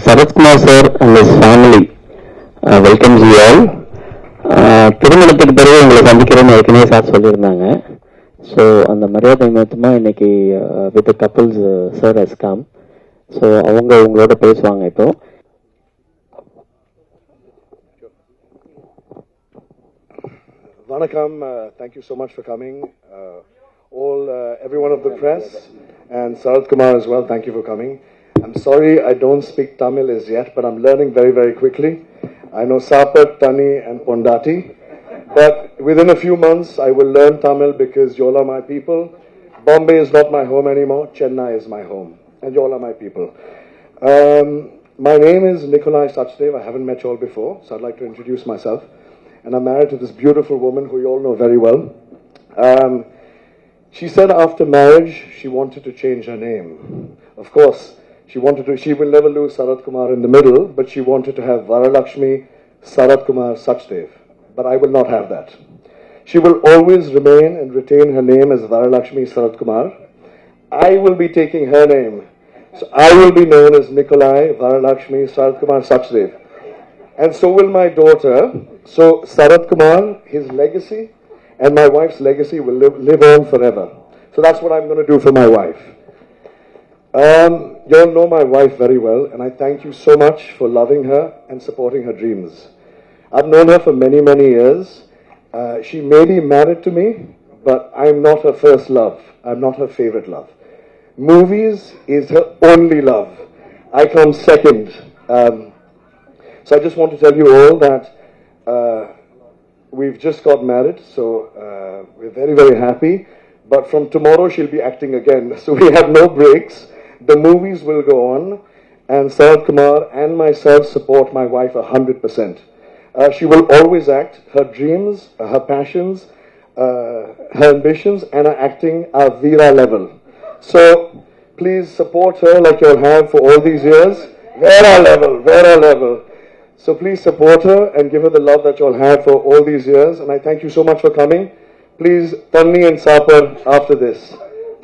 Sarath Kumar sir and his family welcomes you all. திருமணத்துக்கு பிறகு உங்களை சந்திக்கிறேன்னு ஏற்கனவே சார் சொல்லியிருந்தாங்க. ஸோ அந்த மரியாதை நிமித்தமாக இன்னைக்கு with couples sir has come. So அவங்க உங்களோட பேசுவாங்க இப்போ. Vanakkam, thank you so much for coming. Everyone of the press and Sarath Kumar as well, thank you for coming. I'm sorry I don't speak Tamil as yet, but I'm learning very, very quickly. I know Sapat, Tani and Pondati, but within a few months I will learn Tamil because you all are my people. Bombay is not my home anymore, Chennai is my home, and you all are my people. My name is Nikolai Sachdev. I haven't met you all before, so I'd like to introduce myself. And I'm married to this beautiful woman who you all know very well. She said after marriage she wanted to change her name. Of course, she will never lose Sarath Kumar in the middle, but she wanted to have Varalakshmi Sarath Kumar Sachdev. But I will not have that. She will always remain and retain her name as Varalakshmi Sarath Kumar. I will be taking her name. So I will be known as Nikolai Varalakshmi Sarath Kumar Sachdev. And so will my daughter. So Sarath Kumar, his legacy and my wife's legacy will live on forever. So that's what I'm going to do for my wife. You all know my wife very well, and I thank you so much for loving her and supporting her dreams. I've known her for many, many years. She may be married to me, but I'm not her first love. I'm not her favorite love. Movies is her only love. I come second. So I just want to tell you all that we've just got married, so we're very, very happy. But from tomorrow she'll be acting again. So we have no breaks. The movies will go on, and Sarath Kumar and myself support my wife 100%. She will always act. Her dreams, her passions, her ambitions, and her acting are Veera level. So please support her like you all have for all these years. Veera level, Veera level. So please support her and give her the love that you all have for all these years. And I thank you so much for coming. Please, Tanni and Sapar after this.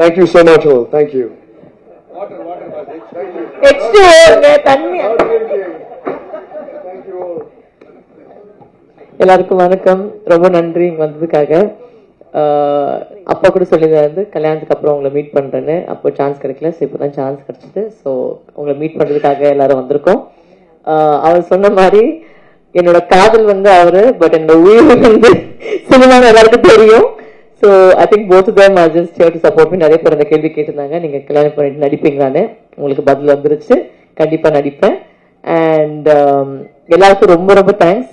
Thank you so much all. Thank you. Water, thank you. Tanni. Thank you all. எல்லாருக்கும் வணக்கம். ரொம்ப நன்றி வந்ததுக்காக. அப்பா கூட சொல்லியிருந்தாரு கல்யாணத்துக்கு அப்புறம் உங்களை மீட் பண்றேன்னு. அப்போ சான்ஸ் கிடைக்கல, ஸோ இப்போ தான் சான்ஸ் கிடைச்சிது. ஸோ உங்களை மீட் பண்றதுக்காக எல்லாரும் வந்திருக்கோம். அவர் சொன்ன மாதிரி என்னோட காதல் அவரு, பட் என்னோட உயிர் சினிமான்னு எல்லாருக்கும் தெரியும். So I think both of them are just here to support me. நிறைய பேர் அந்த கேள்வி கேட்டிருந்தாங்க, நீங்க கல்யாணம் பண்ணிட்டு நடிப்பீங்களான்னு. உங்களுக்கு பதில் வந்துருச்சு, கண்டிப்பா நடிப்பேன். அண்ட் எல்லாருக்கும் ரொம்ப ரொம்ப தேங்க்ஸ்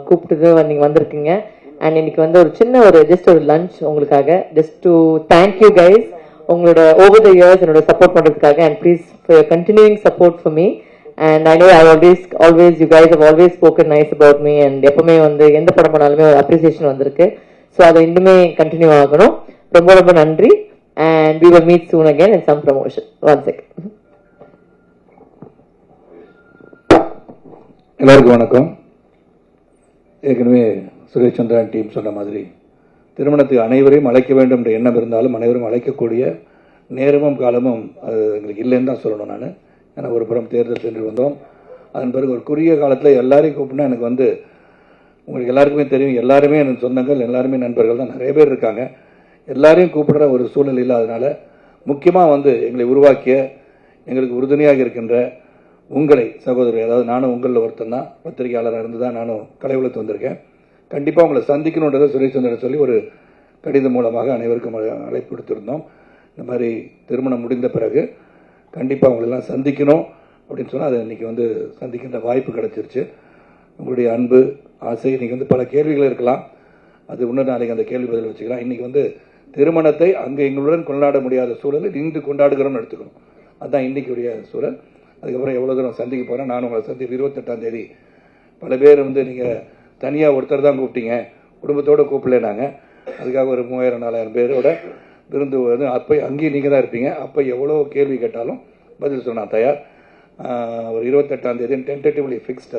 கூப்பிட்டு நீங்க வந்திருக்கீங்க. அண்ட் இன்னைக்கு ஒரு சின்ன ஜஸ்ட் ஒரு லஞ்ச் உங்களுக்காக, just to thank you guys உங்களோட ஓவர் த இயர்ஸ் என்னோட சப்போர்ட் பண்றதுக்காக. And please for your continuing support for me. And I know I always you guys have always spoken nice about me, and எப்பவுமே எந்த படம் பண்ணாலுமே ஒரு appreciation வந்திருக்கு. So அதை இன்னுமே கண்டினியூ ஆகணும். ரொம்ப ரொம்ப நன்றி. And we will meet soon again in some promotion. One second. எல்லாருக்கும் வணக்கம். ஏற்கனவே சுரேஷ் சந்திரன் டீம் சொன்ன மாதிரி திருமணத்துக்கு அனைவரையும் அழைக்க வேண்டும் என்ற எண்ணம் இருந்தாலும் அனைவரும் அழைக்கக்கூடிய நேரமும் காலமும் அது எங்களுக்கு இல்லைன்னு தான் சொல்லணும். நான் ஏன்னா ஒரு புறம் தேர்தல் சென்று வந்தோம். அதன் பிறகு ஒரு குறுகிய காலத்தில் எல்லாரையும் கூப்பிட்டா எனக்கு உங்களுக்கு எல்லாருக்குமே தெரியும், எல்லாருமே எனக்கு சொந்தங்கள், எல்லாருமே நண்பர்கள் தான், நிறைய பேர் இருக்காங்க. எல்லாரையும் கூப்பிடுற ஒரு சூழல் இல்லாதனால முக்கியமாக எங்களை உருவாக்கிய எங்களுக்கு உறுதுணையாக இருக்கின்ற உங்களை சகோதரர், அதாவது நானும் உங்களில் ஒருத்தன் தான், பத்திரிகையாளராக இருந்து தான் நானும் கலை உலகத்து வந்திருக்கேன். கண்டிப்பாக உங்களை சந்திக்கணுன்றதை சுரேஷ் சந்திரன் சொல்லி ஒரு கடிதம் மூலமாக அனைவருக்கும் அழைப்பு கொடுத்துருந்தோம். இந்த மாதிரி திருமணம் முடிந்த பிறகு கண்டிப்பாக உங்களெல்லாம் சந்திக்கணும் அப்படின்னு சொன்னால் அதை இன்றைக்கி சந்திக்கின்ற வாய்ப்பு கிடச்சிருச்சு. உங்களுடைய அன்பு ஆசை இன்றைக்கி பல கேள்விகள் இருக்கலாம், அது இன்னும் நாளைக்கு அந்த கேள்வி பதில் வச்சுக்கலாம். இன்றைக்கி திருமணத்தை அங்கே எங்களுடன் கொண்டாட முடியாத சூழலில் இன்று கொண்டாடுகிறோம்னு எடுத்துக்கணும். அதுதான் இன்றைக்குடைய சூழல். அதுக்கப்புறம் எவ்வளோ தூரம் சந்திக்க போகிறேன். நான் உங்களை 28ஆம் தேதி பல பேர் நீங்கள் தனியாக ஒருத்தர் தான் கூப்பிட்டீங்க, குடும்பத்தோடு கூப்பிடல. நாங்கள் அதுக்காக ஒரு 3000-4000 பேரோட விருந்து அப்போ அங்கேயும் நீங்கள் தான் இருப்பீங்க. அப்போ எவ்வளோ கேள்வி கேட்டாலும் பதில் சொன்னால் தயார். ஒரு 28ஆம் தேதி டென்டேட்டிவ்லி ஃபிக்ஸ்ட்.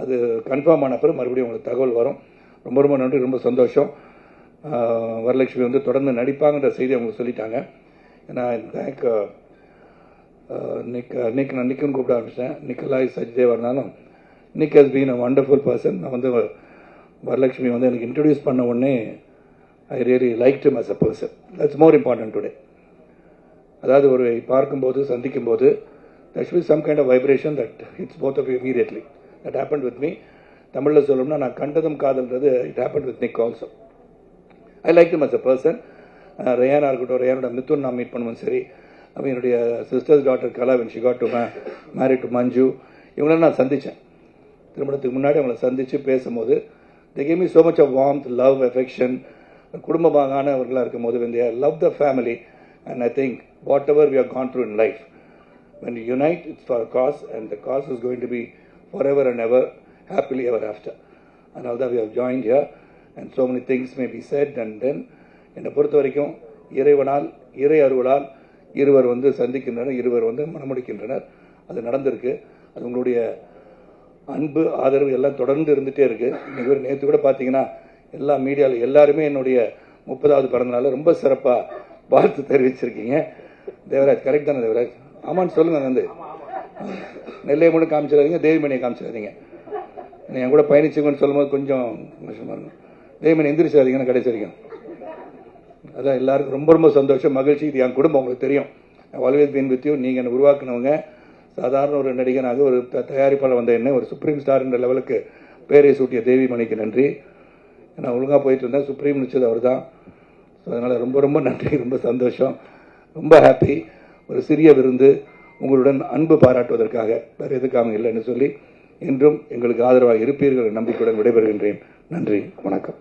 அது கன்ஃபார்ம் ஆன பிறகு மறுபடியும் உங்களுக்கு தகவல் வரும். ரொம்ப ரொம்ப நன்றி, ரொம்ப சந்தோஷம். வரலட்சுமி தொடர்ந்து நடிப்பாங்கன்ற செய்தி அவங்க சொல்லிட்டாங்க. ஏன்னா தேங்க் நிக்குன்னு கூப்பிட ஆரம்பிச்சிட்டேன். நிக்கலாய் சஜ்தேவா இருந்தாலும் Nick has been a wonderful person. நான் வந்து வரலட்சுமி வந்து எனக்கு இன்ட்ரடியூஸ் பண்ண உடனே I really like him as a person. That's more important today. அதாவது ஒரு பார்க்கும்போது சந்திக்கும்போது there should be some kind of vibration that hits both of you immediately. That happened with me. தமிழில் சொல்லணும்னா நான் கண்டதும் காதல்ன்றது it happened with Nick also. I liked him as a person. ரேயானா இருக்கட்டும், ரேயானோட மித்துன் நான் மீட் பண்ணுவோம். சரி, அவன் என்னுடைய sisters daughter Kala when she got to married to மஞ்சு, இவங்களெல்லாம் நான் சந்தித்தேன். திருமணத்துக்கு முன்னாடி அவங்கள சந்தித்து பேசும்போது they gave me so much of warmth, love, affection. குடும்பமானவர்களாக இருக்கும் போது when they love the family, and I think whatever we have gone through in life, when we unite, it's for a cause, and the cause is going to be forever and ever, happily ever after. And although we have joined here, and so many things may be said, and then என்னை பொறுத்த வரைக்கும் இறைவனால் இறை அருளால் இருவர் வந்து சந்திக்கின்றனர், இருவர் வந்து மணமுடிக்கின்றனர். அது நடந்திருக்கு. அது உங்களுடைய அன்பு ஆதரவு எல்லாம் தொடர்ந்து இருந்துகிட்டே இருக்குது. இன்னைக்கு ஒரு நேற்று கூட பார்த்தீங்கன்னா எல்லா மீடியாவில் எல்லாருமே என்னுடைய 30வது பிறந்தநாள் ரொம்ப சிறப்பாக வாழ்த்து தெரிவிச்சிருக்கீங்க. தேவராஜ் கரெக்ட் தானே தேவராஜ்? ஆமான்னு சொல்லுங்கள். வந்து நெல்லையை மட்டும் காமிச்சிடாதீங்க, தேவிமணியை காமிச்சிடாதீங்க. என் கூட பயணிச்சுங்கன்னு சொல்லும்போது கொஞ்சம் கஷ்டமாக இருக்கும். தேவிமணி எந்திரிச்சாதீங்கன்னு கடைசி வரைக்கும். அதான் எல்லாருக்கும் ரொம்ப ரொம்ப சந்தோஷம், மகிழ்ச்சி. இது என் குடும்பம், உங்களுக்கு தெரியும். Always been with you. நீங்கள் என்னை உருவாக்குனவங்க. சாதாரண ஒரு நடிகனாக ஒரு தயாரிப்பாளர் வந்த என்ன ஒரு சுப்ரீம் ஸ்டார் என்ற லெவலுக்கு பேரை சூட்டிய தேவிமணிக்கு நன்றி. நான் ஒழுங்காக போயிட்டு இருந்தேன், சுப்ரீம் நிச்சது அவர் தான். ஸோ அதனால் ரொம்ப ரொம்ப நன்றி, ரொம்ப சந்தோஷம், ரொம்ப ஹாப்பி. ஒரு சிறிய விருந்து உங்களுடன் அன்பு பாராட்டுவதற்காக, வேறு எதுக்காக இல்லைன்னு சொல்லி என்றும் எங்களுக்கு ஆதரவாக இருப்பீர்கள் நம்பிக்கையுடன் விடைபெறுகின்றேன். நன்றி, வணக்கம்.